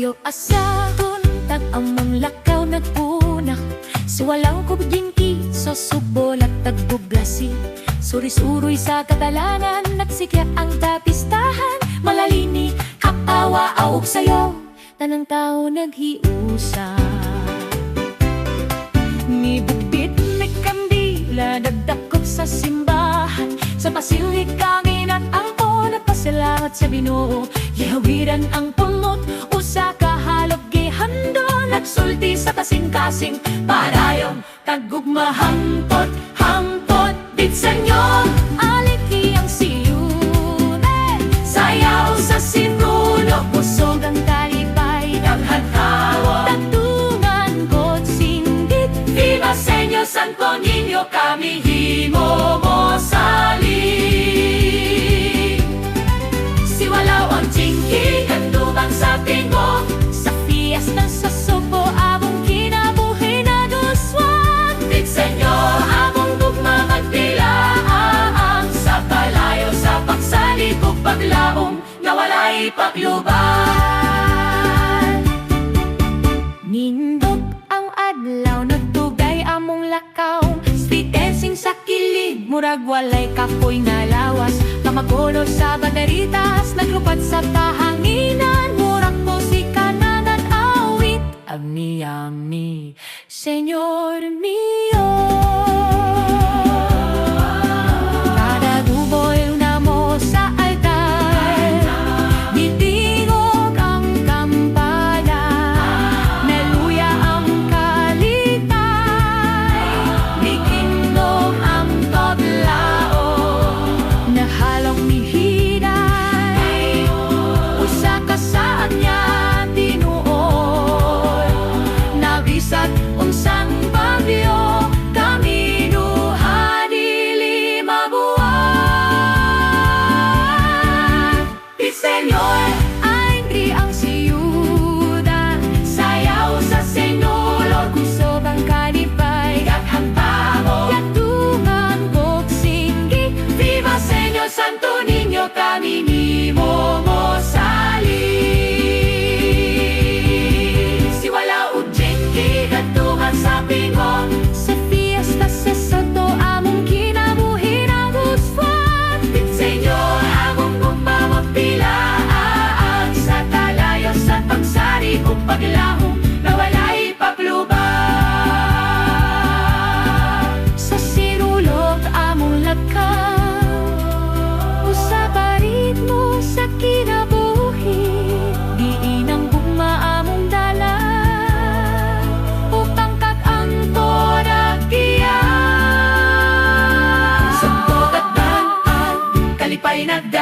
Sayo asahon tag among lakaw nagpunak. Siwalaw ko bigingki so subol at tagbuglasi. Suri-suroy sa katalanan nagsikya ang tapistahan. Malalini kapawa awog sayo tanang tao naghiusa. Ni bukbit may kandila dagdakop sa simbahan. Sa pasilik kanginan ang nagpasalamat sa Ginoo. Gihawiran ang pulot usa ka halop gihando. Nagsulti sa kasing-kasing parayong tagugma hangpot hangpot bitsanyo. Aliki ang siyune sayaw sa sinulo. Busog ang talipay naghantawa tagtungan kot singgit. Viva Senyo Santo Niño kami himo mo sali. Siwalaw ang jingki kanduman sa pingo. Sa fiesta sa Subo among kinabuhi na duswat. Bitsenyo among gugma magdilaang. Sa palayo sa pagsalipog paglaong nga walay pakluban. Nindot ang adlaw nagtugay among lakaw. Street dancing sa kilid murag walay kapoy nga lawas. Kamagulo sa banderitas naglupad sa tahanginan. Murag musika na nag-awit. Ami-ami, Senyor mio. Kada duboy na mo sa altar, bitingog ang kampana. Meluya ang kalipay, bikindog ang toblao. Nahalong mihinay, usa ka sa anya tinuod. Nabisag unsang bagyo, kami duha dili mabuhat. Senyor, angry ang siyuda, sayaw sa sinulo. Kusog ang kalipay, daghang tao, yatungan kog singgi. Viva Senyo Santo Niño kami nimo mo sali. Siwalaw ug jingki kantuhan sa pingo. Sa fiesta sa Santo among kinabuhi na guswat. Bitsenyo among gugma magpilaan. Sa talayo sa pagsari ug paglahom na walay pakluban. Sa sirulog among lakaw, usa ka ritmo sa kinabuhi. Diin ang gugma among dalan upang kag-angkor agkiyan. Sa tugat daan kalipay nagdaan.